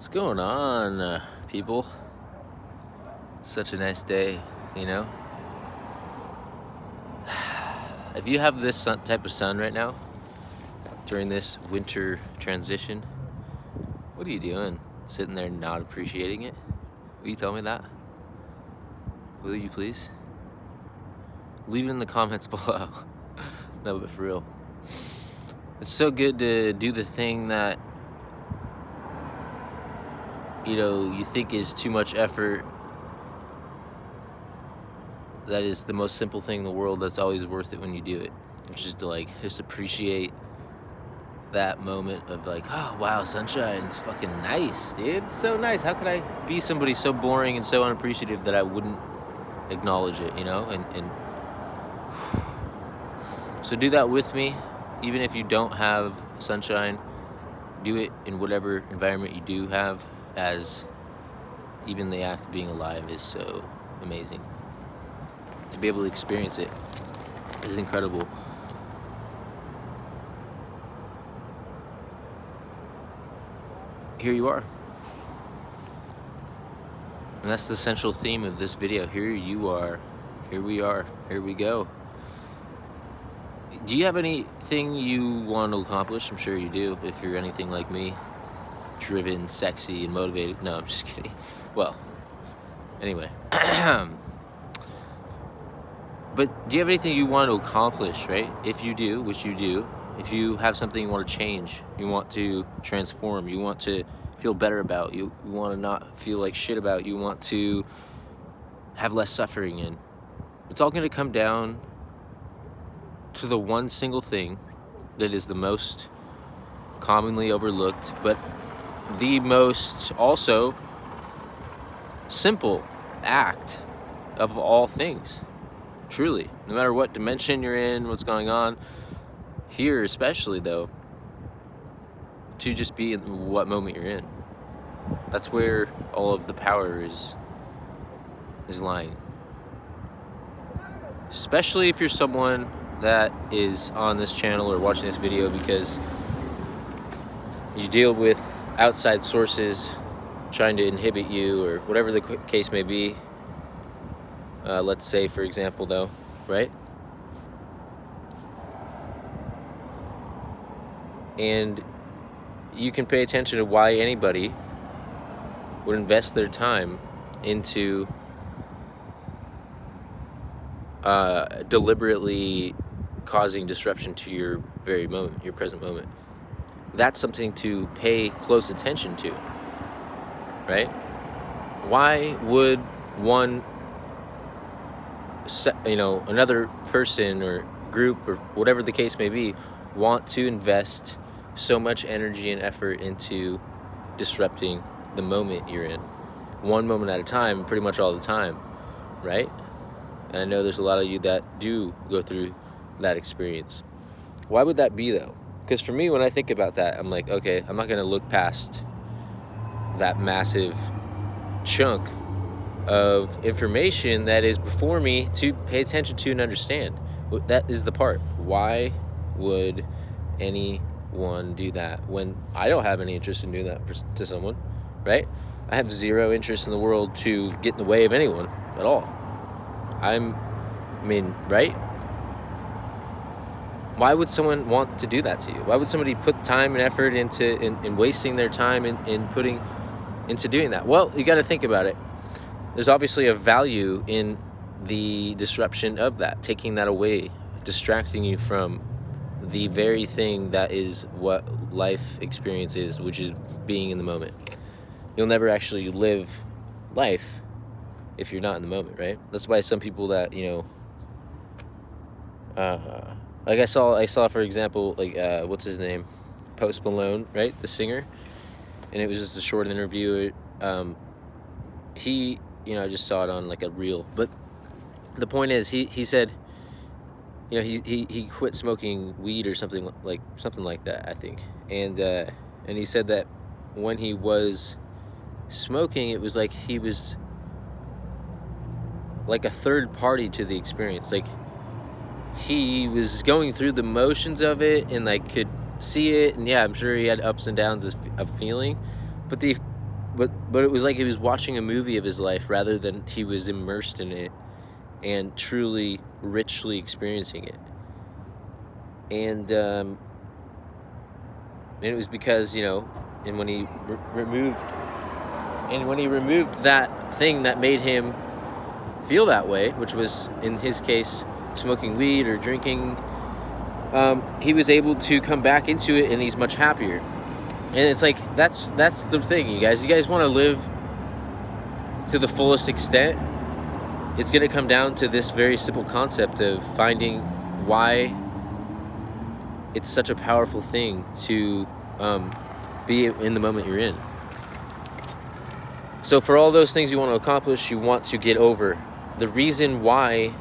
What's going on, people? It's such a nice day, you know? If you have this type of sun right now, during this winter transition, what are you doing? Sitting there not appreciating it? Will you tell me that? Will you please? Leave it in the comments below. No, but for real. It's so good to do the thing that, you think is too much effort. That is the most simple thing in the world that's always worth it when you do it, which is to just appreciate that moment of oh wow, sunshine, it's fucking nice, dude, it's so nice. How could I be somebody so boring and so unappreciative that I wouldn't acknowledge it, and so do that with me. Even if you don't have sunshine, do it in whatever environment you do have, as even the act of being alive is so amazing. To be able to experience it is incredible. Here you are. And that's the central theme of this video. Here you are. Here we are. Here we go. Do you have anything you want to accomplish? I'm sure you do, if you're anything like me. Driven, sexy, and motivated. No, I'm just kidding. Well, anyway. But do you have anything you want to accomplish, right? If you do, which you do, if you have something you want to change, you want to transform, you want to feel better about, you want to not feel like shit about, you want to have less suffering in, it's all going to come down to the one single thing that is the most commonly overlooked, but the most also simple act of all things. Truly, no matter what dimension you're in, what's going on, here especially though, to just be in what moment you're in. That's where all of the power is lying. Especially if you're someone that is on this channel or watching this video because you deal with outside sources trying to inhibit you, or whatever the case may be. Let's say, for example, though, right? And you can pay attention to why anybody would invest their time into deliberately causing disruption to your very moment, your present moment. That's something to pay close attention to, right? Why would another person or group or whatever the case may be want to invest so much energy and effort into disrupting the moment you're in, one moment at a time, pretty much all the time, right? And I know there's a lot of you that do go through that experience. Why would that be though? Because for me, when I think about that, I'm like, okay, I'm not going to look past that massive chunk of information that is before me to pay attention to and understand. That is the part. Why would anyone do that when I don't have any interest in doing that to someone, right? I have zero interest in the world to get in the way of anyone at all. Right? Why would someone want to do that to you? Why would somebody put time and effort in wasting their time in putting into doing that? Well, you got to think about it. There's obviously a value in the disruption of that, taking that away, distracting you from the very thing that is what life experience is, which is being in the moment. You'll never actually live life if you're not in the moment, right? That's why some people that, I saw, for example, what's his name? Post Malone, right? The singer. And it was just a short interview. I just saw it on a reel. But the point is, he said, he quit smoking weed or something like that, I think. And he said that when he was smoking, it was like he was like a third party to the experience. He was going through the motions of it and could see it, and yeah, I'm sure he had ups and downs of feeling, but the but it was like he was watching a movie of his life rather than he was immersed in it and truly richly experiencing it. And it was because, you know, and when he removed that thing that made him feel that way, which was in his case smoking weed or drinking, he was able to come back into it, and he's much happier. And it's like that's the thing, you guys want to live to the fullest extent. It's going to come down to this very simple concept of finding why it's such a powerful thing to be in the moment you're in. So for all those things you want to accomplish, you want to get over, the reason why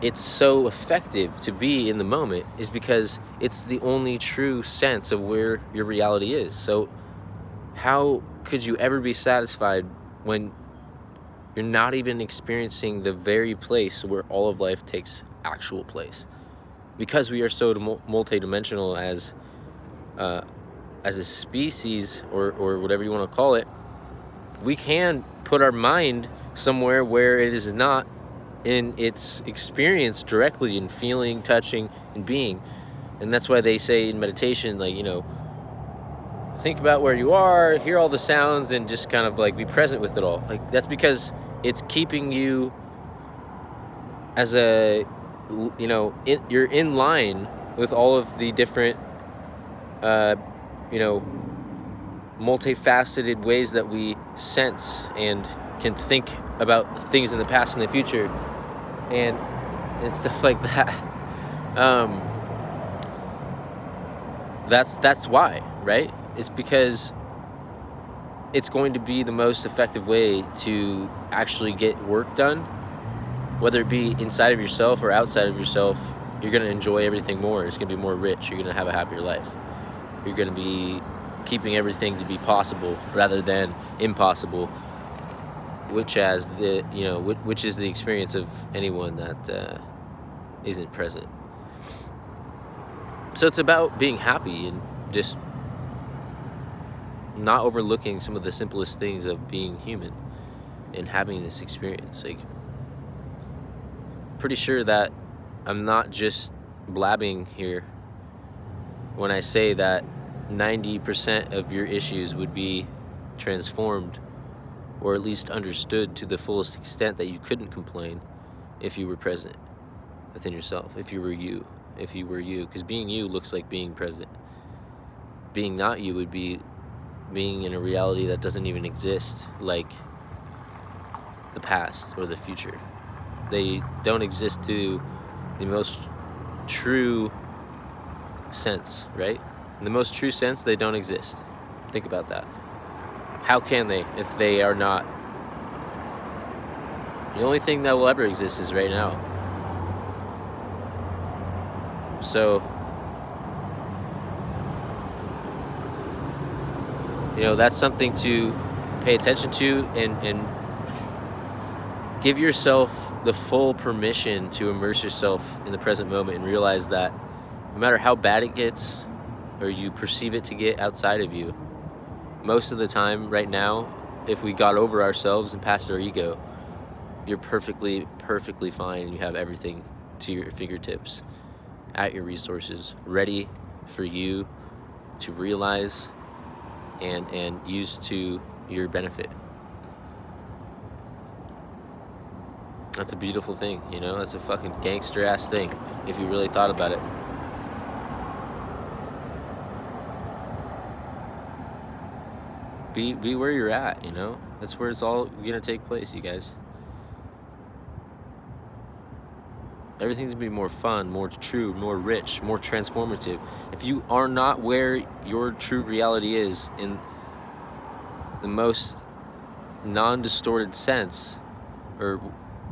it's so effective to be in the moment is because it's the only true sense of where your reality is. So how could you ever be satisfied when you're not even experiencing the very place where all of life takes actual place? Because we are so multidimensional as a species, or whatever you want to call it, we can put our mind somewhere where it is not in its experience directly in feeling, touching, and being. And that's why they say in meditation, like, you know, think about where you are, hear all the sounds, and just kind of like be present with it all. Like, that's because it's keeping you as a, you know, you're in line with all of the different you know, multifaceted ways that we sense and can think about things in the past and the future, and stuff like that. That's why, right? It's because it's going to be the most effective way to actually get work done, whether it be inside of yourself or outside of yourself. You're going to enjoy everything more. It's going to be more rich. You're going to have a happier life. You're going to be keeping everything to be possible rather than impossible, which is the experience of anyone that isn't present. So it's about being happy and just not overlooking some of the simplest things of being human and having this experience. Like, pretty sure that I'm not just blabbing here when I say that 90% of your issues would be transformed, or at least understood to the fullest extent that you couldn't complain if you were present within yourself, if you were you. Because being you looks like being present. Being not you would be being in a reality that doesn't even exist, like the past or the future. They don't exist to the most true sense, right? In the most true sense, they don't exist. Think about that. How can they if they are not? The only thing that will ever exist is right now. So, you know, that's something to pay attention to, and give yourself the full permission to immerse yourself in the present moment and realize that no matter how bad it gets or you perceive it to get outside of you, most of the time right now, if we got over ourselves and past our ego, you're perfectly fine, and you have everything to your fingertips, at your resources, ready for you to realize and use to your benefit. That's a beautiful thing, you know? That's a fucking gangster ass thing, if you really thought about it. Be where you're at, you know? That's where it's all gonna take place, you guys. Everything's gonna be more fun, more true, more rich, more transformative. If you are not where your true reality is in the most non-distorted sense, or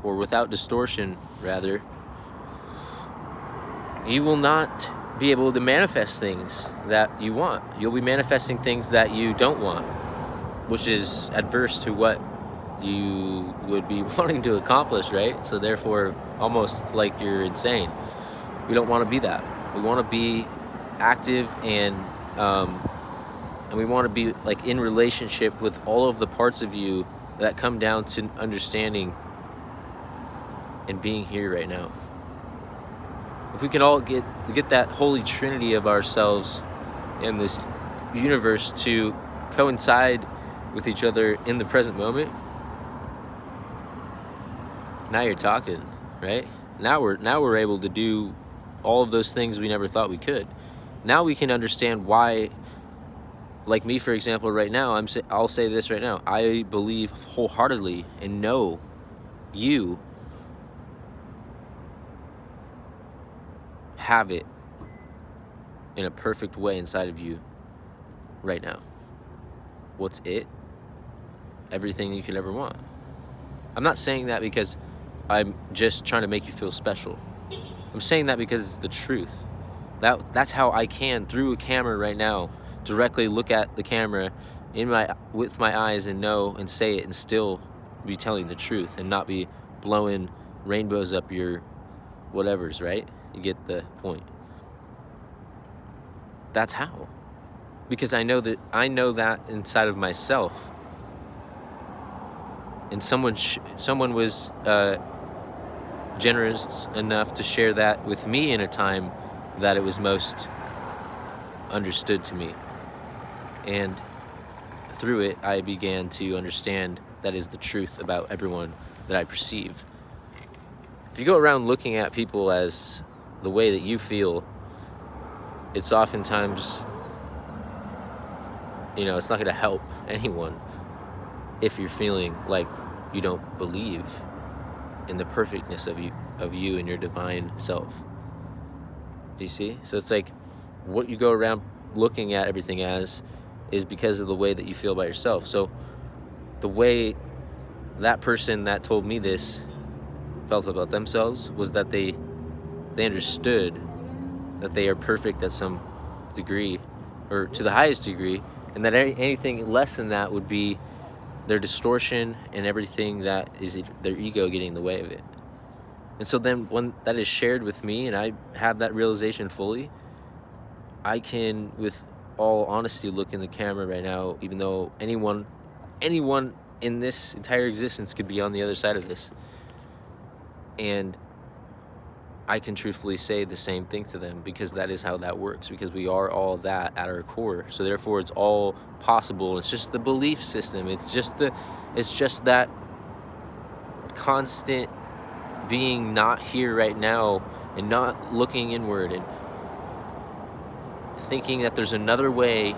without distortion, rather, you will not be able to manifest things that you want. You'll be manifesting things that you don't want, which is adverse to what you would be wanting to accomplish, right? So therefore, almost like you're insane. We don't want to be that. We want to be active and and we want to be like in relationship with all of the parts of you that come down to understanding and being here right now. If we can all get that Holy Trinity of ourselves in this universe to coincide with each other in the present moment, now you're talking, right? Now we're able to do all of those things we never thought we could. Now we can understand why, like me, for example, right now, I'll say this right now. I believe wholeheartedly and know you have it in a perfect way inside of you right now. What's it? Everything you could ever want. I'm not saying that because I'm just trying to make you feel special. I'm saying that because it's the truth. That's how I can, through a camera right now, directly look at the camera with my eyes and know and say it and still be telling the truth and not be blowing rainbows up your whatevers, right? You get the point. That's how. Because I know that inside of myself. And someone was generous enough to share that with me in a time that it was most understood to me. And through it, I began to understand that is the truth about everyone that I perceive. If you go around looking at people as the way that you feel, it's oftentimes, it's not going to help anyone if you're feeling like you don't believe in the perfectness of you and your divine self. Do you see? So it's like what you go around looking at everything as is because of the way that you feel about yourself. So the way that person that told me this felt about themselves was that they understood that they are perfect at some degree, or to the highest degree, and that anything less than that would be their distortion and everything that is their ego getting in the way of it. And so then when that is shared with me and I have that realization fully, I can, with all honesty, look in the camera right now, even though anyone in this entire existence could be on the other side of this. And I can truthfully say the same thing to them, because that is how that works, because we are all that at our core. So therefore it's all possible. It's just the belief system. It's just that constant being not here right now and not looking inward and thinking that there's another way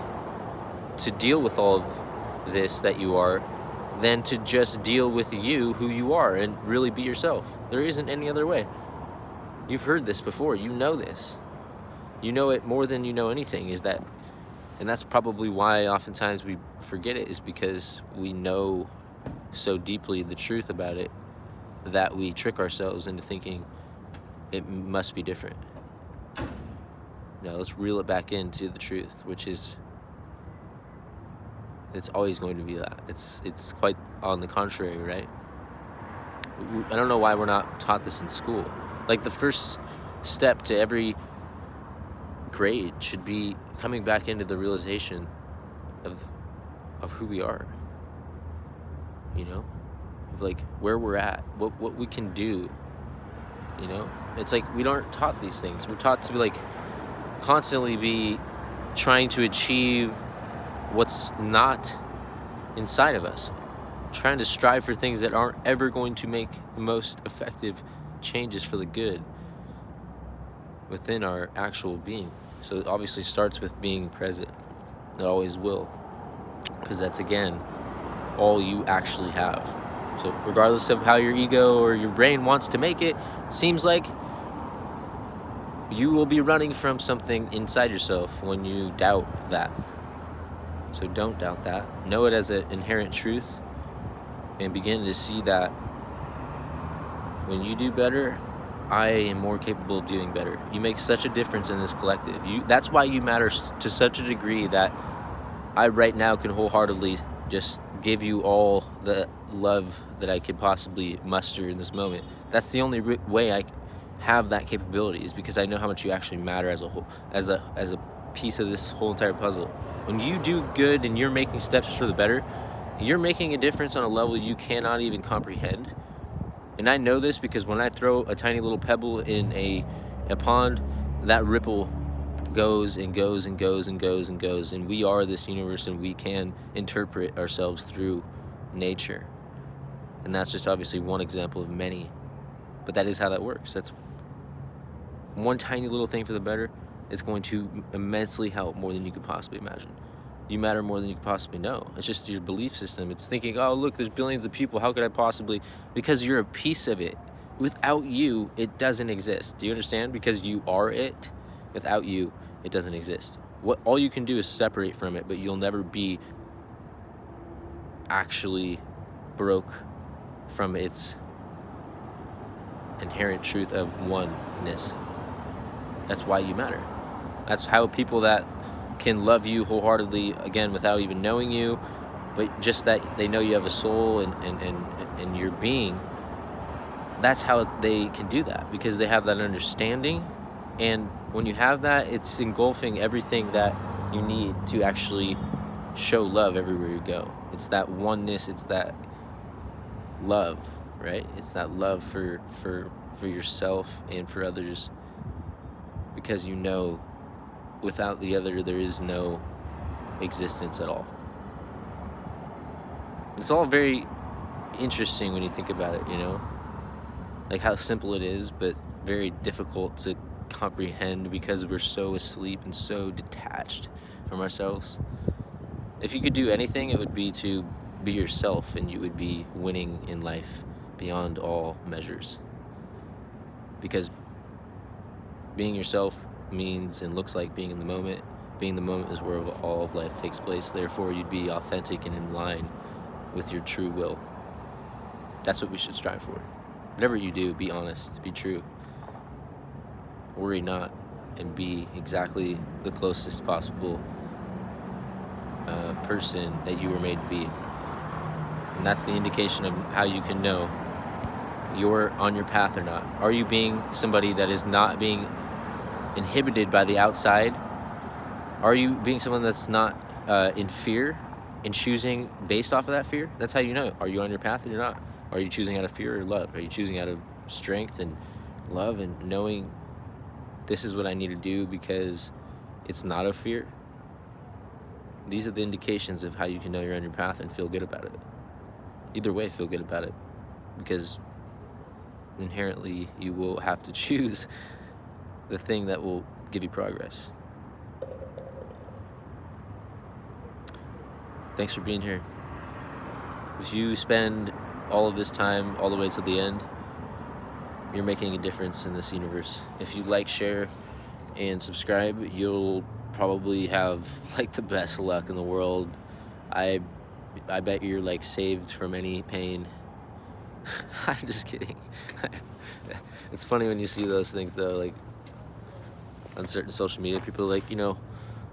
to deal with all of this that you are than to just deal with you, who you are, and really be yourself. There isn't any other way. You've heard this before. You know this. You know it more than you know anything, and that's probably why oftentimes we forget it, is because we know so deeply the truth about it that we trick ourselves into thinking it must be different. No, let's reel it back into the truth, which is it's always going to be that. It's quite on the contrary, right? I don't know why we're not taught this in school. Like, the first step to every grade should be coming back into the realization of who we are. Of like where we're at, what we can do. It's like we aren't taught these things. We're taught to be like constantly be trying to achieve what's not inside of us, trying to strive for things that aren't ever going to make the most effective changes for the good within our actual being. So it obviously starts with being present. It always will, because that's, again, all you actually have. So regardless of how your ego or your brain wants to make it, seems like you will be running from something inside yourself when you doubt that. So don't doubt that. Know it as an inherent truth and begin to see that when you do better, I am more capable of doing better. You make such a difference in this collective. That's why you matter to such a degree that I right now can wholeheartedly just give you all the love that I could possibly muster in this moment. That's the only way I have that capability, is because I know how much you actually matter as a whole, as a piece of this whole entire puzzle. When you do good and you're making steps for the better, you're making a difference on a level you cannot even comprehend. And I know this because when I throw a tiny little pebble in a pond, that ripple goes and goes and goes and goes and goes. And we are this universe, and we can interpret ourselves through nature. And that's just obviously one example of many. But that is how that works. That's one tiny little thing for the better. It's going to immensely help more than you could possibly imagine. You matter more than you could possibly know. It's just your belief system. It's thinking, oh, look, there's billions of people. How could I possibly? Because you're a piece of it. Without you, it doesn't exist. Do you understand? Because you are it. Without you, it doesn't exist. All you can do is separate from it, but you'll never be actually broke from its inherent truth of oneness. That's why you matter. That's how people that can love you wholeheartedly, again, without even knowing you, but just that they know you have a soul and your being, that's how they can do that, because they have that understanding. And when you have that, it's engulfing everything that you need to actually show love everywhere you go. It's that oneness, it's that love, right? It's that love for yourself and for others, because you know without the other there is no existence at all. It's all very interesting when you think about it, you know? Like how simple it is, but very difficult to comprehend because we're so asleep and so detached from ourselves. If you could do anything, it would be to be yourself, and you would be winning in life beyond all measures. Because being yourself means and looks like being in the moment. Being the moment is where all of life takes place. Therefore, you'd be authentic and in line with your true will. That's what we should strive for. Whatever you do, be honest, be true. Worry not, and be exactly the closest possible person that you were made to be. And that's the indication of how you can know you're on your path or not. Are you being somebody that is not being inhibited by the outside? Are you being someone that's not in fear and choosing based off of that fear? That's how you know. Are you on your path or you're not? Are you choosing out of fear or love? Are you choosing out of strength and love and knowing this is what I need to do because it's not of fear? These are the indications of how you can know you're on your path and feel good about it. Either way, feel good about it, because inherently you will have to choose the thing that will give you progress. Thanks for being here. If you spend all of this time all the way to the end, you're making a difference in this universe. If you like, share, and subscribe, you'll probably have like the best luck in the world. I bet you're like saved from any pain. I'm just kidding. It's funny when you see those things though, like on certain social media, people are like, you know,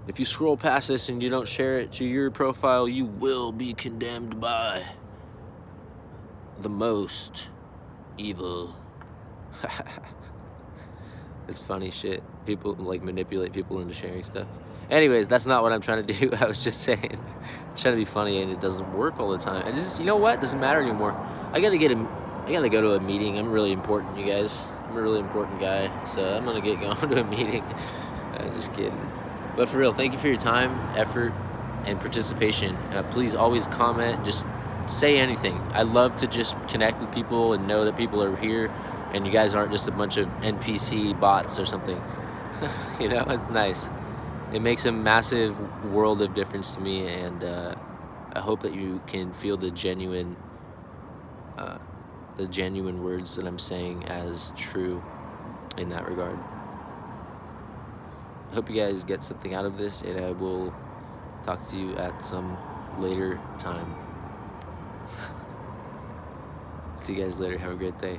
if you scroll past this and you don't share it to your profile, you will be condemned by the most evil. It's funny shit. People like manipulate people into sharing stuff. Anyways, that's not what I'm trying to do. I was just saying, trying to be funny, and it doesn't work all the time. And just, you know what? It doesn't matter anymore. I gotta go to a meeting. I'm really important, you guys. I'm a really important guy, so I'm gonna get going to a meeting. I'm just kidding. But for real, thank you for your time, effort, and participation. Please always comment. Just say anything. I love to just connect with people and know that people are here, and you guys aren't just a bunch of NPC bots or something. You know, it's nice. It makes a massive world of difference to me, and I hope that you can feel the genuine words that I'm saying as true in that regard. I hope you guys get something out of this, and I will talk to you at some later time. See you guys later. Have a great day.